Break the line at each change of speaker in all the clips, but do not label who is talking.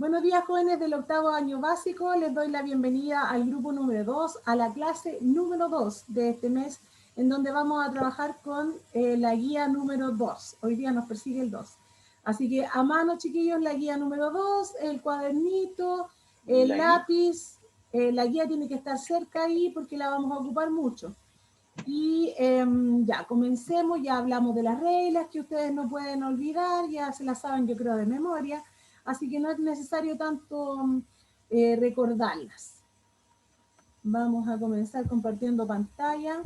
Buenos días, jóvenes del octavo año básico. Les doy la bienvenida al grupo número 2, a la clase número 2 de este mes, en donde vamos a trabajar con la guía número 2. Hoy día nos persigue el 2. Así que a mano, chiquillos, la guía número 2, el cuadernito, el lápiz. La guía tiene que estar cerca ahí porque la vamos a ocupar mucho. Y ya, comencemos. Ya hablamos de las reglas que ustedes no pueden olvidar, ya se las saben, yo creo, de memoria. Así que no es necesario tanto recordarlas. Vamos a comenzar compartiendo pantalla.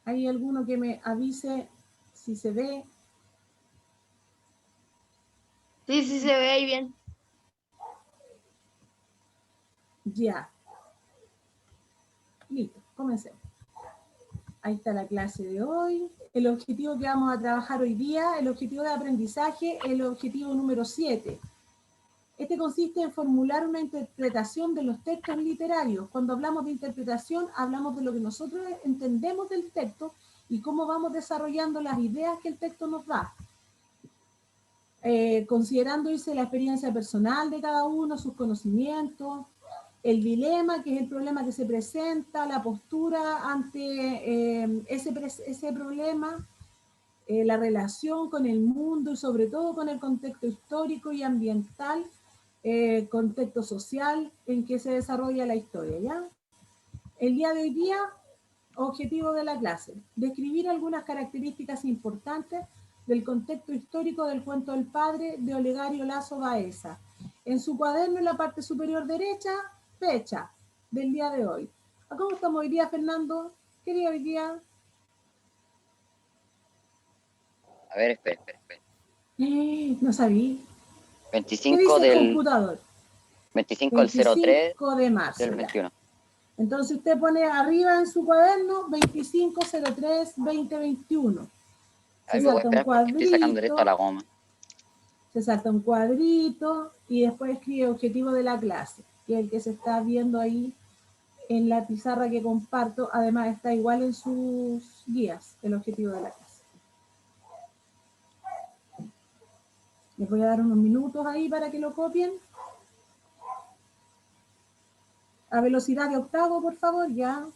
¿Hay alguno que me avise si se ve?
Sí, sí se ve ahí bien.
Ya. Listo, comencemos. Ahí está la clase de hoy. El objetivo que vamos a trabajar hoy día, el objetivo de aprendizaje, el objetivo número 7. Este consiste en formular una interpretación de los textos literarios. Cuando hablamos de interpretación, hablamos de lo que nosotros entendemos del texto y cómo vamos desarrollando las ideas que el texto nos da. Considerando la experiencia personal de cada uno, sus conocimientos, el dilema, que es el problema que se presenta, la postura ante ese problema, la relación con el mundo y sobre todo con el contexto histórico y ambiental, contexto social en que se desarrolla la historia, ¿ya? El día de hoy día, objetivo de la clase, describir algunas características importantes del contexto histórico del cuento del padre de Olegario Lazo Baeza. En su cuaderno, en la parte superior derecha, fecha del día de hoy. ¿Cómo estamos hoy día, Fernando? ¿Qué día hoy día?
A ver, espera.
No sabí.
25
¿Qué dice el
del
computador?
25 del 03
de marzo.
del 21.
Ya. Entonces usted pone arriba en su cuaderno 25/03/2021.
Ahí me voy a esperar porque estoy sacando esto a la goma.
Se salta un cuadrito y después escribe objetivo de la clase, que es el que se está viendo ahí en la pizarra que comparto. Además está igual en sus guías, el objetivo de la clase. Les voy a dar unos minutos ahí para que lo copien. A velocidad de octavo, por favor, ya.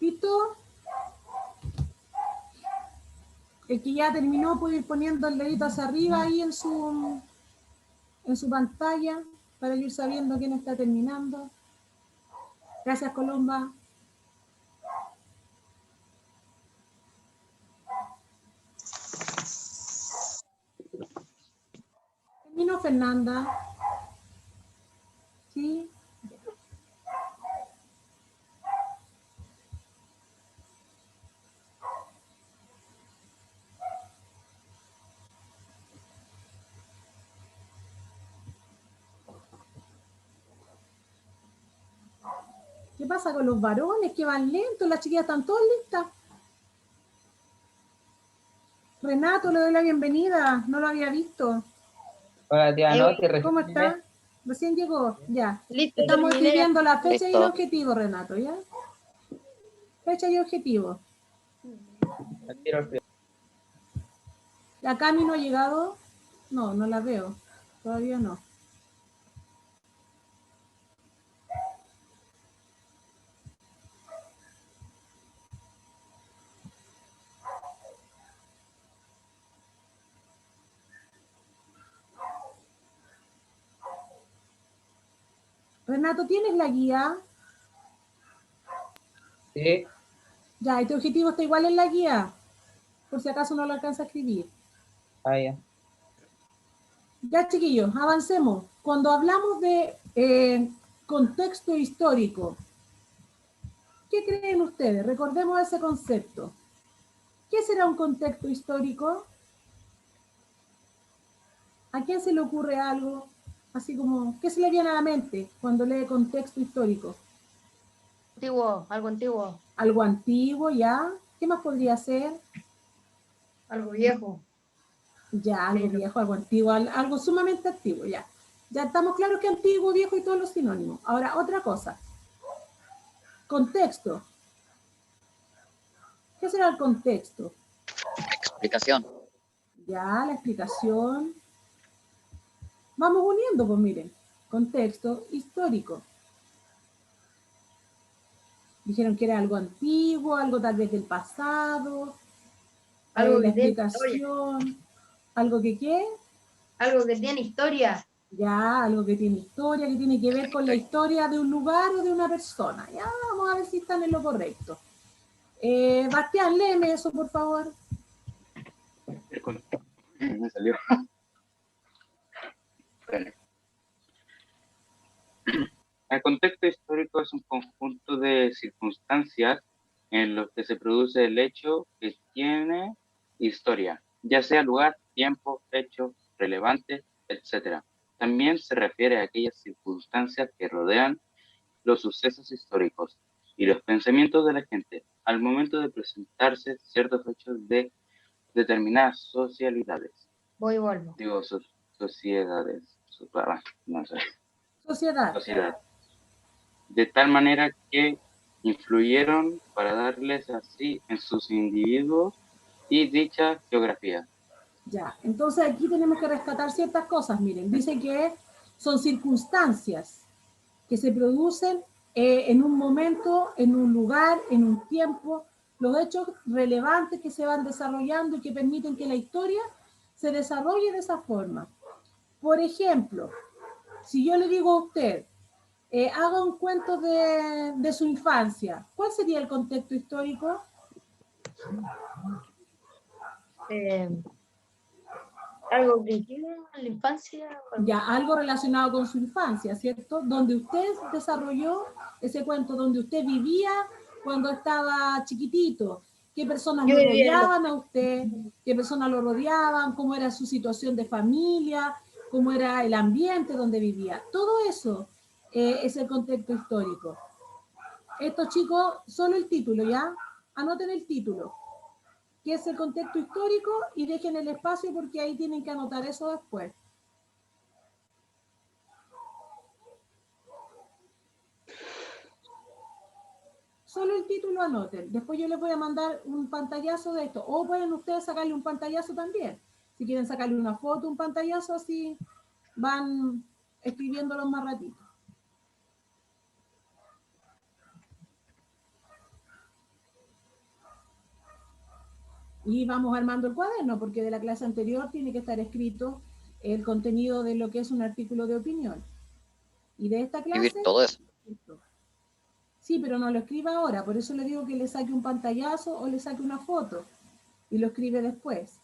¿Listo? El que ya terminó puede ir poniendo el dedito hacia arriba ahí en su pantalla para ir sabiendo quién está terminando. Gracias, Colomba. Terminó Fernanda. ¿Sí? ¿Qué pasa con los varones que van lentos? Las chiquillas están todas listas. Renato, le doy la bienvenida. No lo había visto.
Hola, tía Noti.
¿Cómo está? Recién llegó. Ya.
Listo,
Estamos
terminé.
escribiendo la fecha y el
Listo.
objetivo, Renato, ¿ya? Fecha y objetivo. ¿La Cami no ha llegado? No, no la veo. Todavía no. Renato, ¿tienes la guía?
Sí.
Ya, ¿y tu objetivo está igual en la guía? Por si acaso no lo alcanza a escribir.
Ah, ya.
Ya, chiquillos, avancemos. Cuando hablamos de contexto histórico, ¿qué creen ustedes? Recordemos ese concepto. ¿Qué será un contexto histórico? ¿A quién se le ocurre algo? Así como, ¿qué se le viene a la mente cuando lee contexto histórico?
Antiguo, algo antiguo.
Algo antiguo, ¿ya? ¿Qué más podría ser?
Algo viejo.
Ya, algo viejo, algo antiguo, algo sumamente antiguo, ya. Ya estamos claros que antiguo, viejo y todos los sinónimos. Ahora, otra cosa. Contexto. ¿Qué será el contexto?
Explicación.
Ya, la explicación. Vamos uniendo, pues miren. Contexto histórico. Dijeron que era algo antiguo, algo tal vez del pasado.
Algo
La
que tiene
explicación. ¿Algo que qué?
Algo que tiene historia.
Ya, algo que tiene historia, que tiene que ver con la historia de un lugar o de una persona. Ya, vamos a ver si están en lo correcto. Bastián, léeme eso, por favor.
Me salió. El contexto histórico es un conjunto de circunstancias en los que se produce el hecho que tiene historia, ya sea lugar, tiempo, hecho, relevante, etc. También se refiere a aquellas circunstancias que rodean los sucesos históricos y los pensamientos de la gente al momento de presentarse ciertos hechos de determinadas socialidades.
Voy y vuelvo.
Digo, sociedades, no sé.
Sociedad.
De tal manera que influyeron para darles así en sus individuos y dicha geografía.
Ya, entonces aquí tenemos que rescatar ciertas cosas. Miren, dice que son circunstancias que se producen en un momento, en un lugar, en un tiempo, los hechos relevantes que se van desarrollando y que permiten que la historia se desarrolle de esa forma. Por ejemplo, si yo le digo a usted, haga un cuento de su infancia, ¿cuál sería el contexto histórico?
Algo que hicimos en la infancia.
Ya, algo relacionado con su infancia, ¿cierto? Donde usted desarrolló ese cuento, donde usted vivía cuando estaba chiquitito, qué personas lo rodeaban a usted, qué personas lo rodeaban, cómo era su situación de familia, cómo era el ambiente donde vivía. Todo eso es el contexto histórico. Estos chicos, solo el título, ¿ya? Anoten el título, que es el contexto histórico, y dejen el espacio porque ahí tienen que anotar eso después. Solo el título anoten. Después yo les voy a mandar un pantallazo de esto. O pueden ustedes sacarle un pantallazo también. Si quieren sacarle una foto, un pantallazo, así van escribiéndolo más ratito. Y vamos armando el cuaderno, porque de la clase anterior tiene que estar escrito el contenido de lo que es un artículo de opinión. Y de esta clase...
Escribir todo eso.
Sí, pero no lo escriba ahora, por eso le digo que le saque un pantallazo o le saque una foto y lo escribe después.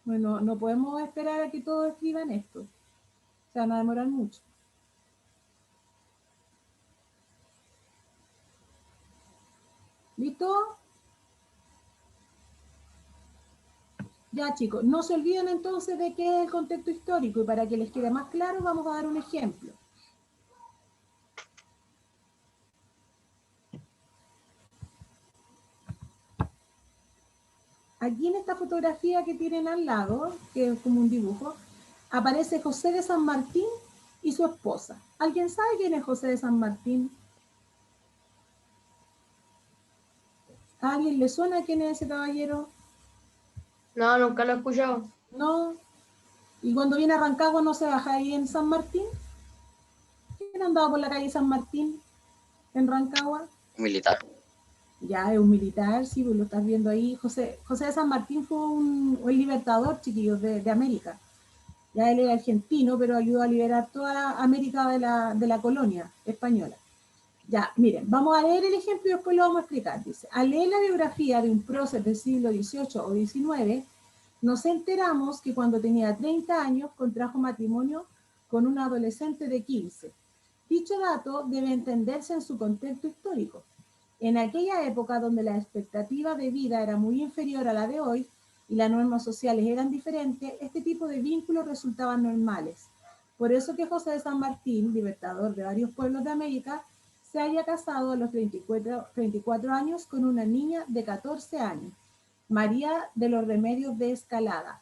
Bueno, no podemos esperar a que todos escriban esto. Se van a demorar mucho. ¿Listo? Ya, chicos, no se olviden entonces de qué es el contexto histórico, y para que les quede más claro vamos a dar un ejemplo. Aquí en esta fotografía que tienen al lado, que es como un dibujo, aparece José de San Martín y su esposa. ¿Alguien sabe quién es José de San Martín? ¿A alguien le suena quién es ese caballero?
No, nunca lo he escuchado.
No. ¿Y cuando viene a Rancagua no se baja ahí en San Martín? ¿Quién andaba por la calle San Martín en Rancagua?
Un militar.
Ya, es un militar, sí, pues lo estás viendo ahí. José de San Martín fue un libertador, chiquillos, de América. Ya él era argentino, pero ayudó a liberar toda América de la colonia española. Ya, miren, vamos a leer el ejemplo y después lo vamos a explicar. Dice, al leer la biografía de un prócer del siglo XVIII o XIX, nos enteramos que cuando tenía 30 años contrajo matrimonio con una adolescente de 15. Dicho dato debe entenderse en su contexto histórico. En aquella época donde la expectativa de vida era muy inferior a la de hoy y las normas sociales eran diferentes, este tipo de vínculos resultaban normales. Por eso que José de San Martín, libertador de varios pueblos de América, se haya casado a los 34 años con una niña de 14 años, María de los Remedios de Escalada.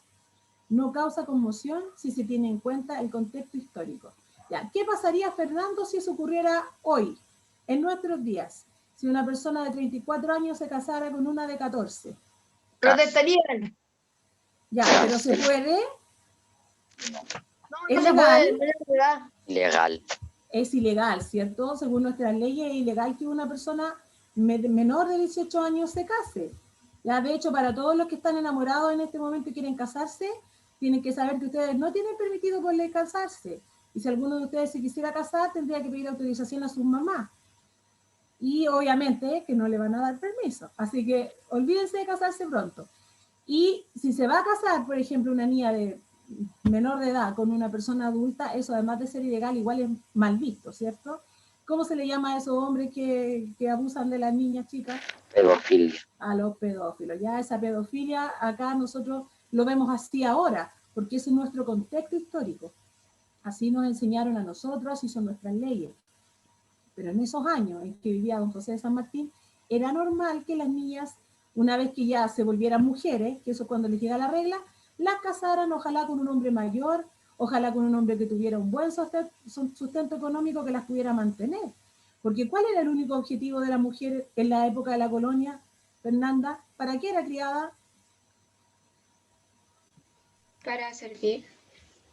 No causa conmoción si se tiene en cuenta el contexto histórico. Ya, ¿qué pasaría, Fernando, si eso ocurriera hoy, en nuestros días? Si una persona de 34 años se casara con una de 14.
Protestarían.
Ya, pero se puede.
No,
¿Es
no se
legal?
puede, menor de edad.
Ilegal.
Es ilegal, ¿cierto? Según nuestras leyes es ilegal que una persona menor de 18 años se case. Ya, de hecho, para todos los que están enamorados en este momento y quieren casarse, tienen que saber que ustedes no tienen permitido por ley casarse. Y si alguno de ustedes se quisiera casar, tendría que pedir autorización a sus mamás. Y obviamente que no le van a dar permiso. Así que olvídense de casarse pronto. Y si se va a casar, por ejemplo, una niña de menor de edad con una persona adulta, eso además de ser ilegal, igual es mal visto, ¿cierto? ¿Cómo se le llama a esos hombres que abusan de las niñas chicas?
Pedofilia.
A los pedófilos. Ya esa pedofilia acá nosotros lo vemos así ahora, porque ese es nuestro contexto histórico. Así nos enseñaron a nosotros, así son nuestras leyes. Pero en esos años en que vivía don José de San Martín, era normal que las niñas, una vez que ya se volvieran mujeres, que eso cuando les llega la regla, las casaran ojalá con un hombre mayor, ojalá con un hombre que tuviera un buen sustento económico que las pudiera mantener. Porque ¿cuál era el único objetivo de la mujer en la época de la colonia, Fernanda? ¿Para qué era criada?
Para servir.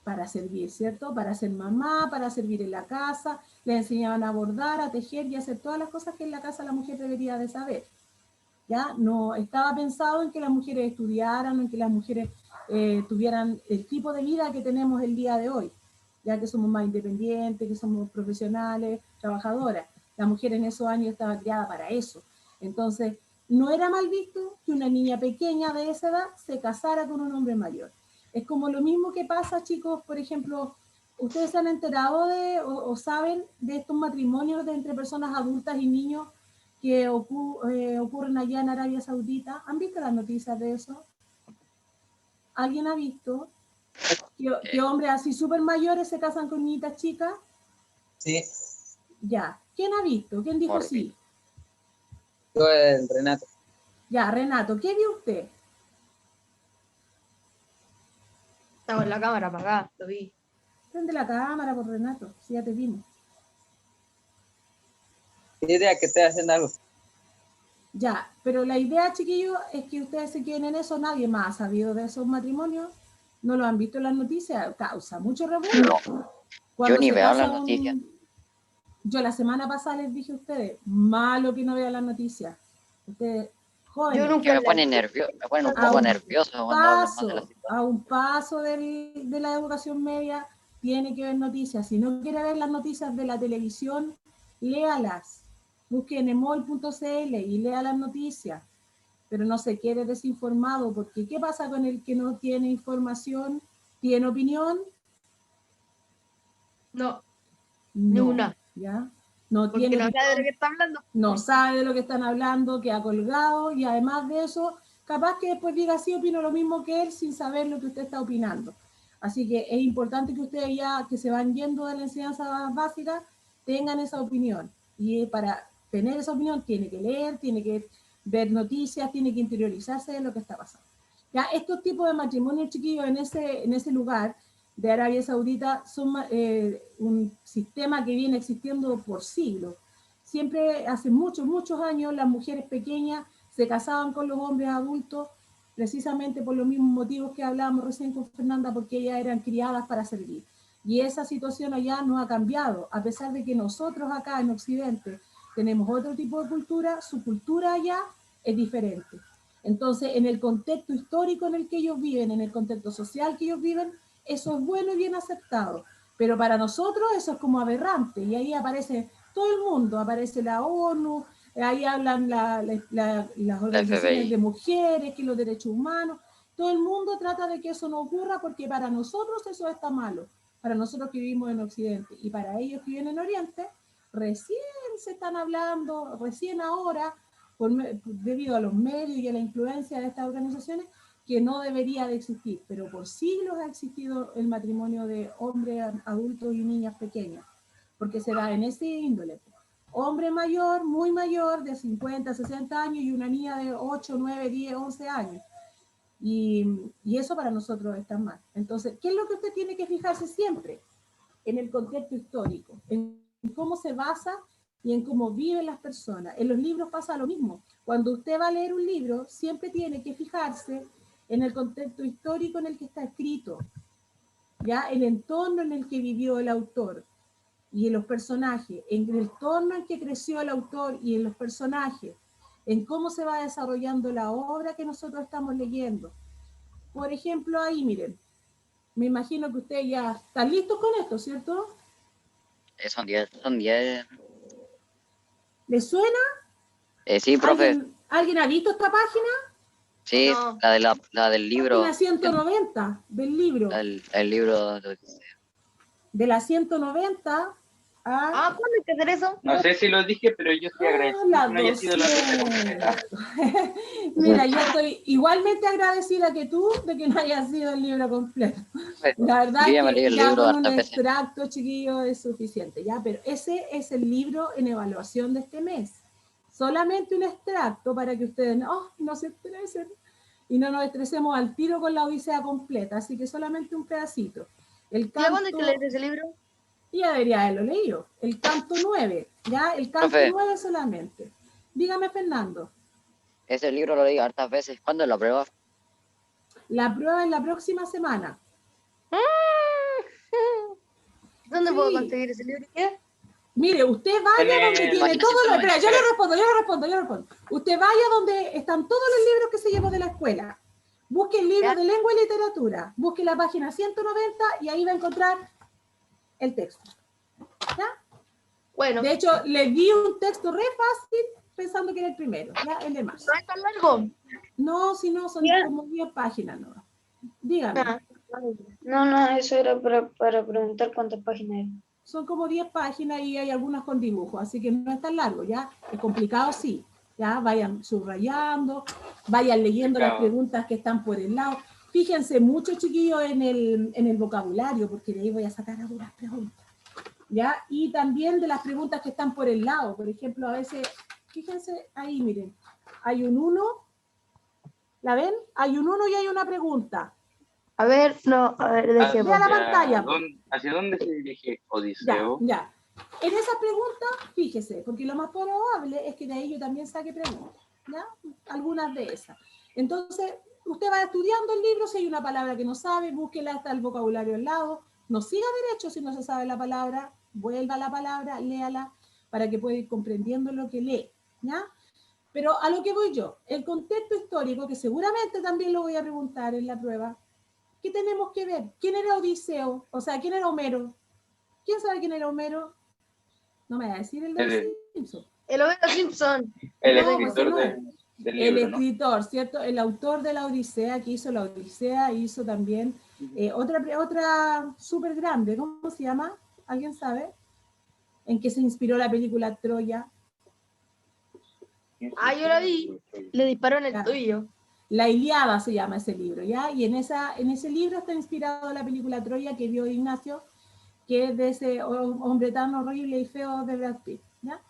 Para servir, ¿cierto? Para ser mamá, para servir en la casa, le enseñaban a bordar, a tejer y a hacer todas las cosas que en la casa la mujer debería de saber. ¿Ya? No estaba pensado en que las mujeres estudiaran, en que las mujeres tuvieran el tipo de vida que tenemos el día de hoy, ya que somos más independientes, que somos profesionales, trabajadoras. La mujer en esos años estaba criada para eso. Entonces, no era mal visto que una niña pequeña de esa edad se casara con un hombre mayor. Es como lo mismo que pasa, chicos, por ejemplo, ustedes se han enterado de o saben de estos matrimonios entre personas adultas y niños que ocurren allá en Arabia Saudita. ¿Han visto las noticias de eso? ¿Alguien ha visto que hombres así súper mayores se casan con niñitas chicas?
Sí,
Ya. ¿Quién ha visto? ¿Quién dijo
Horrible.
sí?
yo el Renato.
Ya, Renato, ¿qué vio usted?
Estaba en la cámara apagada, lo vi.
Prende la cámara por Renato, si ya te vimos.
Idea que esté haciendo algo.
Ya, pero la idea, chiquillos, es que ustedes se queden en eso. Nadie más ha sabido de esos matrimonios. No lo han visto en las noticias. Causa mucho revuelo.
Yo ni
se
veo
casa
las noticias.
Yo la semana pasada les dije a ustedes, malo que no vean las noticias. Ustedes, jóvenes,
Yo nunca
Que me
la
pone
vi.
nervioso, me ponen un
a
poco
un
nervioso cuando hablan más de la
paso,
situación.
a un paso de la educación media, tiene que ver noticias. Si no quiere ver las noticias de la televisión, léalas. Busque en emol.cl y lea las noticias. Pero no se quede desinformado, porque ¿qué pasa con el que no tiene información? ¿Tiene opinión?
No,
No,
ni una.
¿ya? No
Porque
tiene
no
opinión.
sabe de lo que está hablando.
No sabe de lo que están hablando, que ha colgado, y además de eso, capaz que después diga sí, opino lo mismo que él sin saber lo que usted está opinando. Así que es importante que ustedes ya que se van yendo de la enseñanza básica tengan esa opinión. Y para tener esa opinión tiene que leer, tiene que ver noticias, tiene que interiorizarse de lo que está pasando. Ya estos tipos de matrimonios, chiquillos, en ese lugar de Arabia Saudita son un sistema que viene existiendo por siglos. Siempre, hace muchos, muchos años, las mujeres pequeñas se casaban con los hombres adultos precisamente por los mismos motivos que hablábamos recién con Fernanda, porque ellas eran criadas para servir. Y esa situación allá no ha cambiado, a pesar de que nosotros acá en Occidente tenemos otro tipo de cultura, su cultura allá es diferente. Entonces, en el contexto histórico en el que ellos viven, en el contexto social que ellos viven, eso es bueno y bien aceptado. Pero para nosotros eso es como aberrante, y ahí aparece todo el mundo, aparece la ONU, ahí hablan las organizaciones
FBI.
de mujeres, que los derechos humanos, Todo el mundo trata de que eso no ocurra porque para nosotros eso está malo, para nosotros que vivimos en Occidente y para ellos que viven en Oriente, recién se están hablando, recién ahora, debido a los medios y a la influencia de estas organizaciones, que no debería de existir, pero por siglos ha existido el matrimonio de hombres adultos y niñas pequeñas, porque se da en ese índole. Hombre mayor, muy mayor, de 50, 60 años y una niña de 8, 9, 10, 11 años. Y eso para nosotros está mal. Entonces, ¿qué es lo que usted tiene que fijarse siempre? En el contexto histórico, en cómo se basa y en cómo viven las personas. En los libros pasa lo mismo. Cuando usted va a leer un libro, siempre tiene que fijarse en el contexto histórico en el que está escrito, ya el entorno en el que vivió el autor y en los personajes, en el entorno en que creció el autor y en los personajes, en cómo se va desarrollando la obra que nosotros estamos leyendo. Por ejemplo, ahí miren, me imagino que ustedes ya están listos con esto, ¿cierto?
Son 10.
¿Les suena?
Sí, profe.
¿Alguien ha visto esta página?
Sí,
No.
la del libro.
Página 190 del libro.
El libro
De la 190 a...
¿Cuándo hay que hacer eso?
No sé si lo dije, pero yo estoy agradecido
la
que no haya sido la ruta completa.
200. Mira, yo estoy igualmente agradecida que tú de que no haya sido el libro completo. La verdad
Yo ya me
es
leí
que
el
ya
libro
con un
hartas veces.
extracto, chiquillo, es suficiente, ¿ya? Pero ese es el libro en evaluación de este mes. Solamente un extracto para que ustedes no se estresen y no nos estresemos al tiro con la Odisea completa, así que solamente un pedacito. El
¿Y a cuándo hay
canto,
que leer ese libro?
ya debería haberlo leído, el canto 9, ¿ya? El canto
Profe.
9 solamente. Dígame, Fernando.
Ese libro lo leí hartas veces. ¿Cuándo es la prueba?
La prueba es la próxima semana.
¿Dónde
Sí.
puedo conseguir ese libro? ¿Qué?
Mire, usted vaya donde tiene
Página
todo lo...
190.
Espera, yo le respondo. Usted vaya donde están todos los libros que se llevó de la escuela. Busque el libro
¿Ya?
de lengua y literatura. Busque la página 190 y ahí va a encontrar el texto. ¿Ya?
Bueno,
De hecho, le di un texto re fácil pensando que era el primero, ¿ya? El de marzo.
¿no es tan largo?
No, si no, son
Ya.
como 10 páginas, ¿no? Dígame.
No, eso era para preguntar cuántas páginas eran.
Son como 10 páginas y hay algunas con dibujos, así que no es tan largo, ¿ya? Es complicado, sí. Ya vayan subrayando, vayan leyendo las preguntas que están por el lado. Fíjense mucho, chiquillos, en el vocabulario, porque de ahí voy a sacar algunas preguntas. ¿Ya? Y también de las preguntas que están por el lado. Por ejemplo, a veces, fíjense ahí, miren, hay un 1, ¿la ven? Hay un 1 y hay una pregunta.
A ver, dejemos.
Vea la pantalla.
¿Hacia dónde se dirige
Ya,
Odiseo?
ya. En esa pregunta, fíjese, porque lo más probable es que de ahí yo también saque preguntas, ¿ya? Algunas de esas. Entonces, usted va estudiando el libro, si hay una palabra que no sabe, búsquela hasta el vocabulario al lado, no siga derecho si no se sabe la palabra, vuelva a la palabra, léala, para que pueda ir comprendiendo lo que lee, ¿ya? Pero a lo que voy yo, el contexto histórico, que seguramente también lo voy a preguntar en la prueba, ¿qué tenemos que ver? ¿Quién era Odiseo? O sea, ¿quién era Homero? ¿Quién sabe quién era Homero? No me va a decir el de los Simpsons.
El Homero Simpson.
El
No, pues
escritor
no.
del
El
libro, ¿no?
escritor, ¿cierto? El autor de la Odisea, que hizo la Odisea, hizo también otra súper grande, ¿cómo se llama? ¿Alguien sabe? ¿En qué se inspiró la película Troya?
Yo la vi. Le disparó en el
Ya.
tuyo.
La Ilíada se llama ese libro, ¿ya? Y en ese libro está inspirado la película Troya que vio Ignacio, que es de ese hombre tan horrible y feo de Brad Pitt, ¿ya?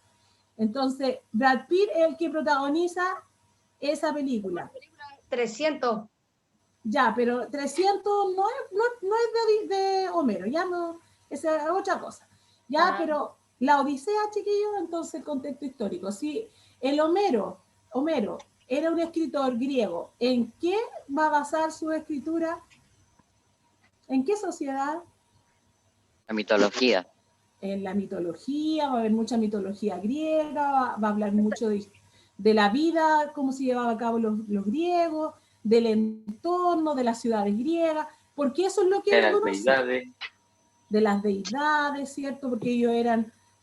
Entonces, Brad Pitt es el que protagoniza esa película.
300.
Ya, pero 300 no es de Homero, ya no, esa es otra cosa. Ya, pero la Odisea, chiquillos, entonces contexto histórico. Si el Homero era un escritor griego, ¿en qué va a basar su escritura? ¿En qué sociedad?
La mitología.
En la mitología, va a haber mucha mitología griega, va a hablar mucho de la vida, cómo se llevaba a cabo los griegos, del entorno, de las ciudades griegas, porque eso es lo que
De
él
las
conocía.
deidades.
De las deidades, ¿cierto? Porque ellos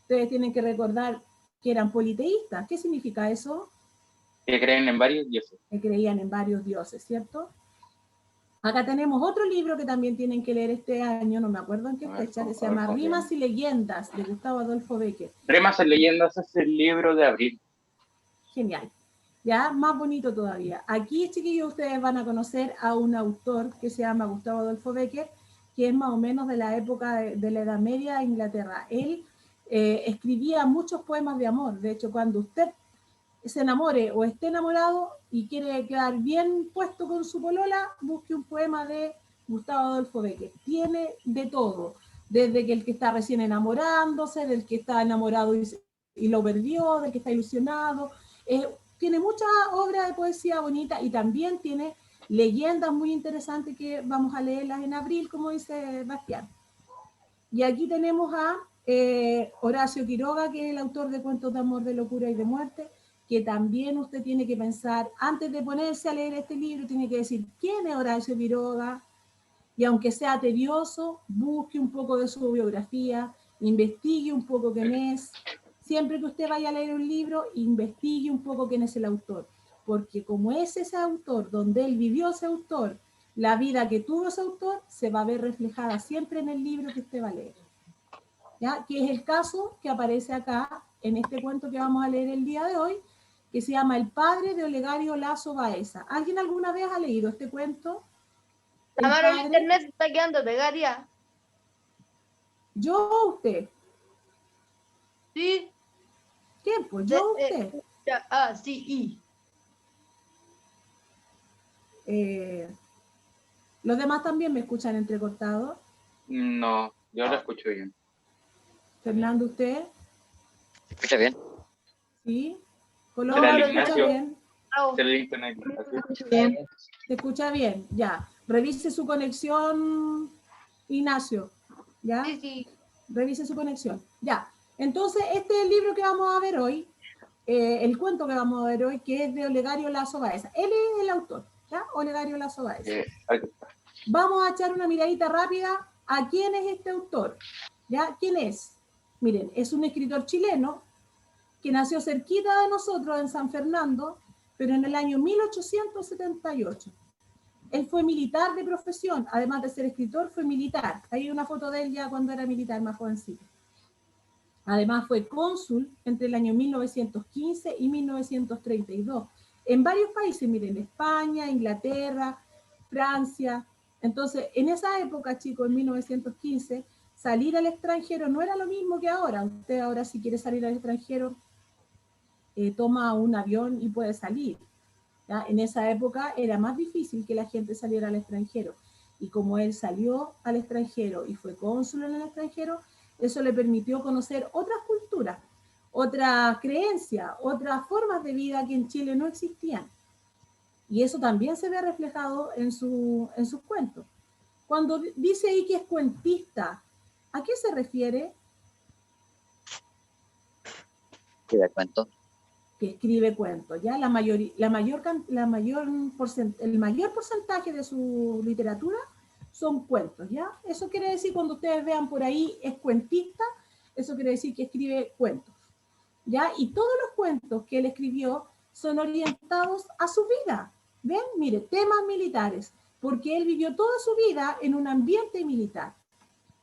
ustedes tienen que recordar que eran politeístas. ¿Qué significa eso?
Que creen en varios dioses.
Que creían en varios dioses, ¿cierto? Acá tenemos otro libro que también tienen que leer este año, no me acuerdo en qué fecha, que se llama Rimas y Leyendas, de Gustavo Adolfo Bécquer.
Rimas y Leyendas es el libro de abril.
Genial. Ya, más bonito todavía. Aquí, chiquillos, ustedes van a conocer a un autor que se llama Gustavo Adolfo Bécquer, que es más o menos de la época de la Edad Media de Inglaterra. Él escribía muchos poemas de amor. De hecho, cuando usted se enamore o esté enamorado y quiere quedar bien puesto con su polola, busque un poema de Gustavo Adolfo Bécquer. Tiene de todo, desde que el que está recién enamorándose, del que está enamorado y lo perdió, del que está ilusionado. Tiene mucha obra de poesía bonita y también tiene leyendas muy interesantes que vamos a leerlas en abril, como dice Bastián. Y aquí tenemos a Horacio Quiroga, que es el autor de Cuentos de Amor, de Locura y de Muerte, que también usted tiene que pensar, antes de ponerse a leer este libro, tiene que decir, ¿quién es Horacio Quiroga? Y aunque sea tedioso, busque un poco de su biografía, investigue un poco quién es. Siempre que usted vaya a leer un libro, investigue un poco quién es el autor, porque como es ese autor, donde él vivió ese autor, la vida que tuvo ese autor, se va a ver reflejada siempre en el libro que usted va a leer. ¿Ya? Que es el caso que aparece acá, en este cuento que vamos a leer el día de hoy, que se llama El padre de Olegario Lazo Baeza. ¿Alguien alguna vez ha leído este cuento?
La mano en internet se está quedando pegada, tía.
¿Yo o usted?
Sí.
¿Quién? Pues yo o usted.
Sí,
¿Los demás también me escuchan entrecortados?
No, yo lo escucho bien.
Fernando, ¿usted?
¿Se escucha bien?
¿Sí?
¿Será
¿Colombia
el
me escucha
Ignacio?
bien?
¿Será el internet?
Bien.
¿Se escucha bien? Ya. Revise su conexión, Ignacio. ¿Ya?
sí.
Revise su conexión. Ya. Entonces, este es el libro que vamos a ver hoy, el cuento que vamos a ver hoy, que es de Olegario Lazo Baeza. Él es el autor, ¿ya? Olegario Lazo Baeza.
Aquí está.
Vamos a echar una miradita rápida a quién es este autor. ¿Ya? ¿Quién es? Miren, es un escritor chileno que nació cerquita de nosotros en San Fernando, pero en el año 1878. Él fue militar de profesión, además de ser escritor, fue militar. Hay una foto de él ya cuando era militar, más jovencito. Además fue cónsul entre el año 1915 y 1932 en varios países, miren, España, Inglaterra, Francia. Entonces, en esa época, chicos, en 1915, salir al extranjero no era lo mismo que ahora. Usted ahora si quiere salir al extranjero, toma un avión y puede salir. ¿Ya? En esa época era más difícil que la gente saliera al extranjero. Y como él salió al extranjero y fue cónsul en el extranjero, eso le permitió conocer otras culturas, otras creencias, otras formas de vida que en Chile no existían. Y eso también se ve reflejado en sus cuentos. Cuando dice ahí que es cuentista, ¿a qué se refiere?
Sí, de cuento.
Que escribe cuentos, ¿ya? El mayor porcentaje de su literatura son cuentos, ¿ya? Eso quiere decir, cuando ustedes vean por ahí es cuentista, eso quiere decir que escribe cuentos, ¿ya? Y todos los cuentos que él escribió son orientados a su vida, ¿ven? Mire, temas militares, porque él vivió toda su vida en un ambiente militar,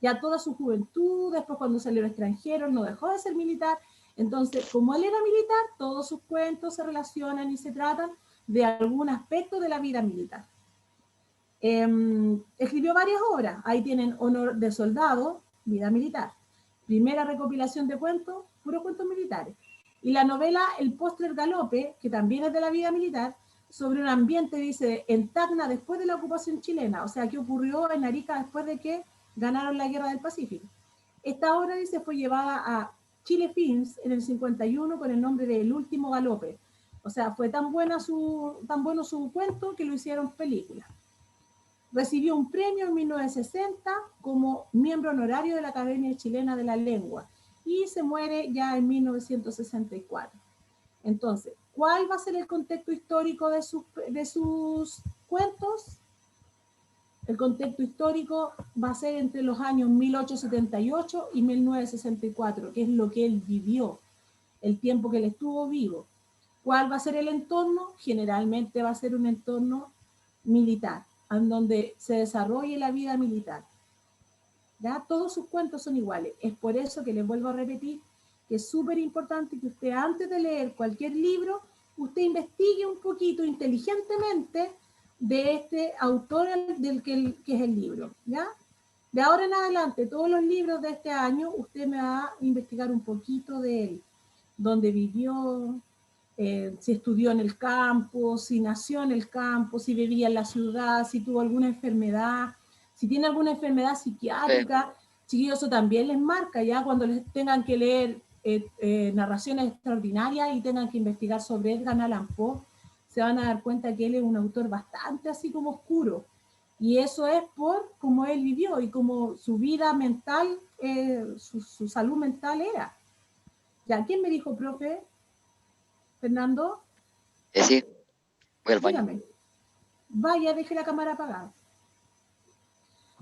ya toda su juventud, después cuando salió al extranjero no dejó de ser militar. Entonces, como él era militar, todos sus cuentos se relacionan y se tratan de algún aspecto de la vida militar. Escribió varias obras. Ahí tienen Honor de Soldado, Vida Militar. Primera recopilación de cuentos, puros cuentos militares. Y la novela El Postrer Galope, que también es de la vida militar, sobre un ambiente, dice, en Tacna después de la ocupación chilena. O sea, ¿qué ocurrió en Arica después de que ganaron la Guerra del Pacífico? Esta obra, dice, fue llevada a Chile Films en el 51 con el nombre de El Último Galope. O sea, fue tan bueno su cuento que lo hicieron película. Recibió un premio en 1960 como miembro honorario de la Academia Chilena de la Lengua y se muere ya en 1964. Entonces, ¿cuál va a ser el contexto histórico de sus cuentos? El contexto histórico va a ser entre los años 1878 y 1964, que es lo que él vivió, el tiempo que él estuvo vivo. ¿Cuál va a ser el entorno? Generalmente va a ser un entorno militar. en donde se desarrolle la vida militar. ¿Ya? Todos sus cuentos son iguales. Es por eso que les vuelvo a repetir que es súper importante que usted, antes de leer cualquier libro, usted investigue un poquito inteligentemente de este autor del que es el libro. ¿Ya? De ahora en adelante, todos los libros de este año, usted me va a investigar un poquito de él, dónde vivió, si estudió en el campo, si nació en el campo, si vivía en la ciudad, si tuvo alguna enfermedad, si tiene alguna enfermedad psiquiátrica. Chiquillos, eso también les marca, ya cuando les tengan que leer narraciones extraordinarias y tengan que investigar sobre Edgar Allan Poe, se van a dar cuenta que él es un autor bastante así como oscuro. Y eso es por cómo él vivió y cómo su vida mental, su salud mental era. ¿Ya? ¿Quién me dijo, profe? ¿Fernando?
Sí, voy al baño.
Dígame. Vaya, deje la cámara apagada.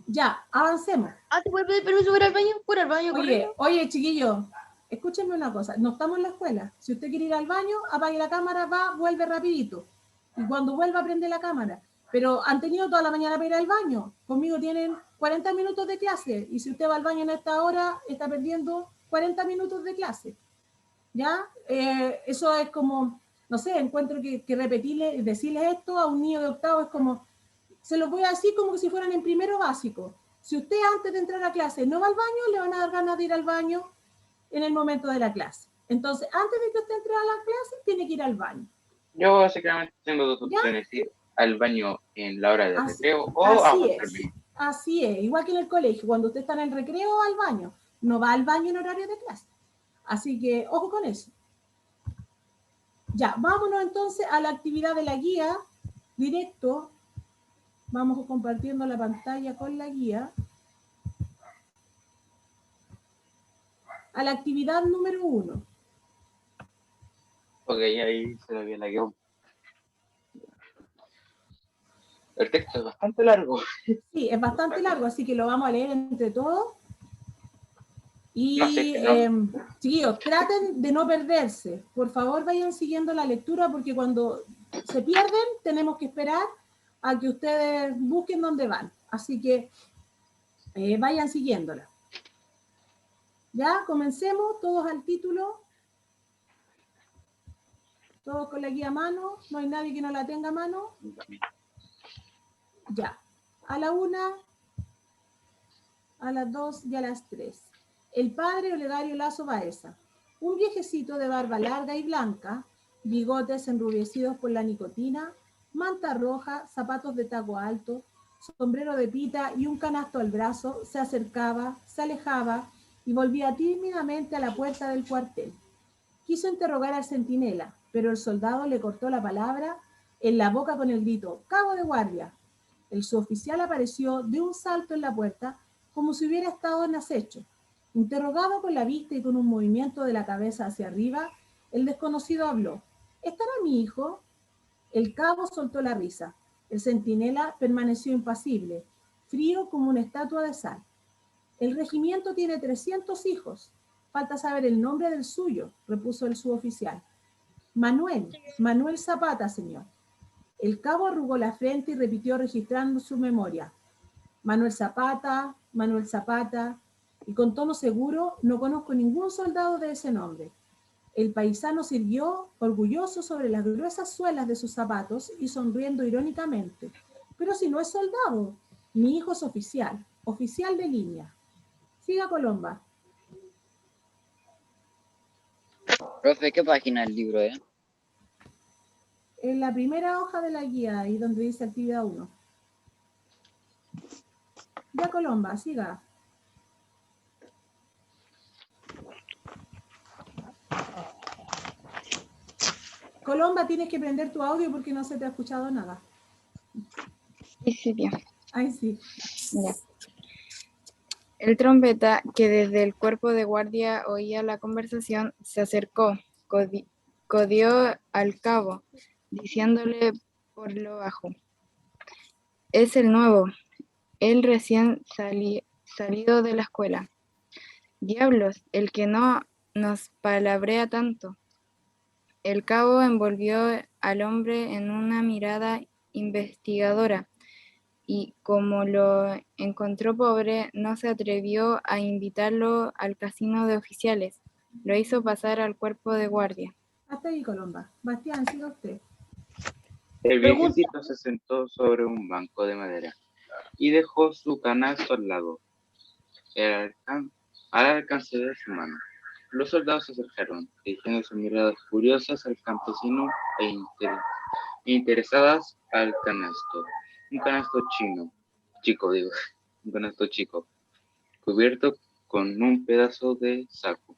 Ya, avancemos.
¿Te puedes pedir permiso para ir al baño? ¿Por al baño, corriendo?
Oye, chiquillo, escúchenme una cosa. No estamos en la escuela. Si usted quiere ir al baño, apague la cámara, va, vuelve rapidito. Y cuando vuelva, prende la cámara. Pero han tenido toda la mañana para ir al baño. Conmigo tienen 40 minutos de clase. Y si usted va al baño en esta hora, está perdiendo 40 minutos de clase. ¿Ya? Eso es como, no sé, encuentro que repetirle, decirles esto a un niño de octavo es como, se los voy a decir como que si fueran en primero básico. Si usted antes de entrar a clase no va al baño, le van a dar ganas de ir al baño en el momento de la clase. Entonces, antes de que usted entre a la clase, tiene que ir al baño.
Yo básicamente tengo dos opciones, ir al baño en la hora de recreo o acostarme.
Así es, igual que en el colegio, cuando usted está en el recreo va al baño, no va al baño en horario de clase. Así que, ojo con eso. Ya, vámonos entonces a la actividad de la guía, directo. Vamos compartiendo la pantalla con la guía. A la actividad número 1.
Ok, ahí se lo vi la guión. El texto es bastante largo.
Sí, es bastante largo, así que lo vamos a leer entre todos. Y,
No sé, no.
chiquillos, traten de no perderse. Por favor, vayan siguiendo la lectura, porque cuando se pierden, tenemos que esperar a que ustedes busquen dónde van. Así que vayan siguiéndola. Ya, comencemos, todos al título. Todos con la guía a mano. No hay nadie que no la tenga a mano. Ya. A la 1, a las 2 y a las 3. El padre Olegario Lazo Baeza, un viejecito de barba larga y blanca, bigotes enrubiecidos por la nicotina, manta roja, zapatos de taco alto, sombrero de pita y un canasto al brazo, se acercaba, se alejaba y volvía tímidamente a la puerta del cuartel. Quiso interrogar al centinela, pero el soldado le cortó la palabra en la boca con el grito: «¡Cabo de guardia!». El suboficial apareció de un salto en la puerta como si hubiera estado en acecho. Interrogado con la vista y con un movimiento de la cabeza hacia arriba, el desconocido habló: «¿Estará mi hijo?». El cabo soltó la risa. El centinela permaneció impasible, frío como una estatua de sal. «El regimiento tiene 300 hijos. Falta saber el nombre del suyo», repuso el suboficial. Manuel Zapata, señor». El cabo arrugó la frente y repitió registrando su memoria: Manuel Zapata, y con tono seguro: «No conozco ningún soldado de ese nombre». El paisano sirvió, orgulloso sobre las gruesas suelas de sus zapatos y sonriendo irónicamente: «Pero si no es soldado, mi hijo es oficial de línea». Siga, Colomba.
Profe, ¿qué página del libro,
En la primera hoja de la guía, ahí donde dice actividad 1. Ya, Colomba, siga. Colomba, tienes que prender tu audio porque no se te ha escuchado nada.
Sí, bien.
Ay, sí.
Ya. El trompeta, que desde el cuerpo de guardia oía la conversación, se acercó, codió al cabo, diciéndole por lo bajo: «Es el nuevo, el recién salido de la escuela. Diablos, el que no nos palabrea tanto». El cabo envolvió al hombre en una mirada investigadora y como lo encontró pobre, no se atrevió a invitarlo al casino de oficiales. Lo hizo pasar al cuerpo de guardia.
Hasta ahí, Colomba. Bastián, siga usted.
El
Pregunta.
viejecito se sentó sobre un banco de madera y dejó su canasto al lado, al alcance de su mano. Los soldados se acercaron, dirigiendo sus miradas curiosas al campesino e interesadas al canasto. Un canasto un canasto chico, cubierto con un pedazo de saco.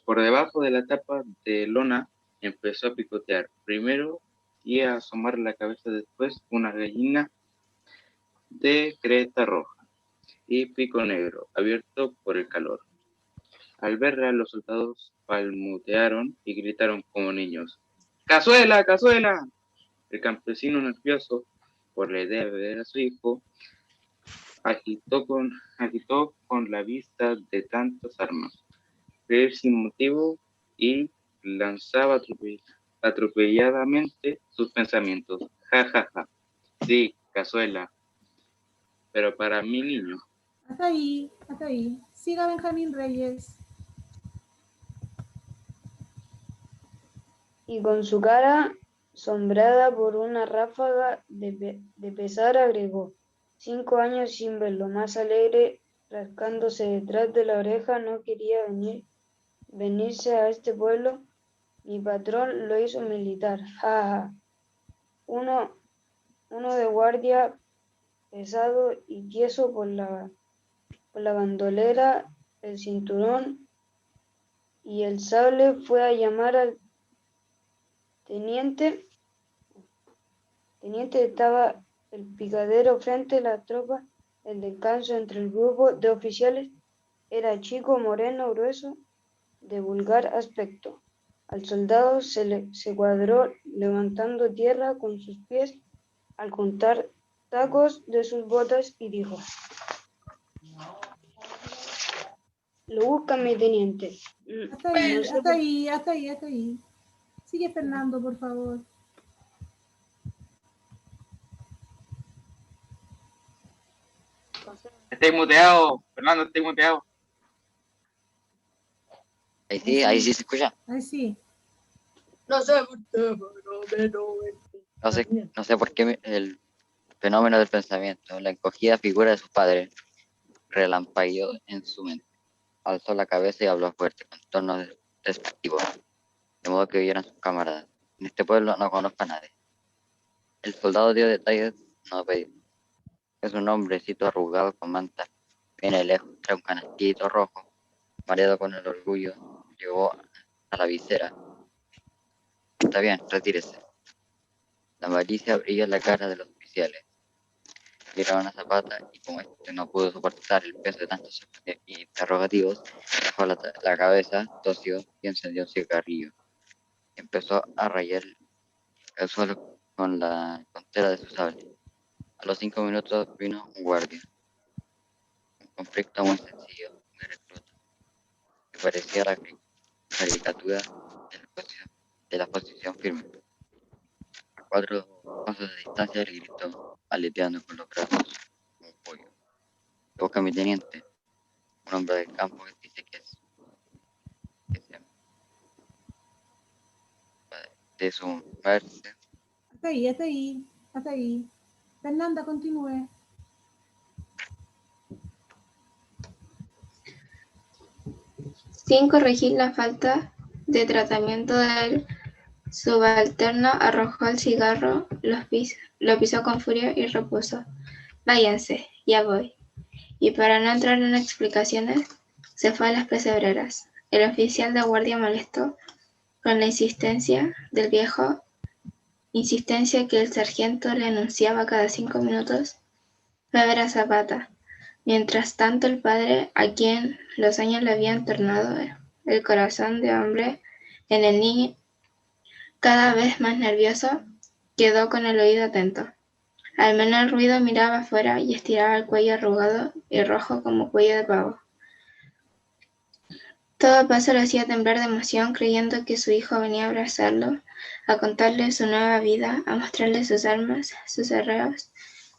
Por debajo de la tapa de lona empezó a picotear primero y a asomar la cabeza después una gallina de cresta roja y pico negro, abierto por el calor. Al verla, los soldados palmotearon y gritaron como niños: ¡Cazuela, cazuela! El campesino, nervioso por la idea de ver a su hijo, agitó con la vista de tantas armas, reír sin motivo, y lanzaba atropelladamente sus pensamientos. Ja, ja, ja. Sí, cazuela, pero para mi niño.
Hasta ahí, hasta ahí. Siga Benjamín Reyes.
Y con su cara sombrada por una ráfaga de pesar agregó: 5 años sin verlo, más alegre, rascándose detrás de la oreja. No quería venirse a este pueblo. Mi patrón lo hizo militar. Ja, ja. Uno de guardia, pesado y tieso por la bandolera, el cinturón y el sable, fue a llamar al teniente. Estaba el picadero frente a la tropa. El descanso entre el grupo de oficiales era chico, moreno, grueso, de vulgar aspecto. Al soldado se cuadró levantando tierra con sus pies al juntar tacos de sus botas y dijo: lo busca mi teniente.
Hasta ahí,
No sé
hasta ahí, hasta ahí, hasta ahí. Sigue Fernando, por favor.
Estoy muteado, Fernando, estoy muteado.
Ahí sí se escucha.
Ahí sí.
No sé por qué, pero
No sé por qué el fenómeno del pensamiento, la encogida figura de sus padres, relampagueó en su mente. Alzó la cabeza y habló fuerte, con tono despectivo, de modo que oyeran sus camaradas. En este pueblo no conozco a nadie. El soldado dio detalles no pedidos. Es un hombrecito arrugado con manta. Viene lejos, trae un canastito rojo. Mareado con el orgullo, llegó a la visera. Está bien, retírese. La malicia brilla en la cara de los oficiales. Miraron a Zapata y, como este no pudo soportar el peso de tantos interrogativos, bajó la cabeza, tosió y encendió un cigarrillo. Empezó a rayar el suelo con la puntera de su sable. A los 5 minutos vino un guardia. Un conflicto muy sencillo, muy recluta, que parecía la caricatura de la posición firme. A 4 pasos de distancia le gritó, aleteando con los brazos como un pollo: "¿Lo busca mi teniente?". Un hombre del campo dice que de su merced.
Hasta ahí, hasta ahí, hasta ahí. Fernanda, continúe.
Sin corregir la falta de tratamiento del subalterno, arrojó el cigarro, lo pisó con furia y repuso: váyanse, ya voy. Y para no entrar en explicaciones, se fue a las pesebreras. El oficial de guardia, molesto con la insistencia del viejo, insistencia que el sargento le anunciaba cada 5 minutos, fue a ver a Zapata. Mientras tanto, el padre, a quien los años le habían tornado el corazón de hombre en el niño, cada vez más nervioso, quedó con el oído atento. Al menor ruido miraba afuera y estiraba el cuello arrugado y rojo como cuello de pavo. Todo paso lo hacía temblar de emoción, creyendo que su hijo venía a abrazarlo, a contarle su nueva vida, a mostrarle sus armas, sus arreos,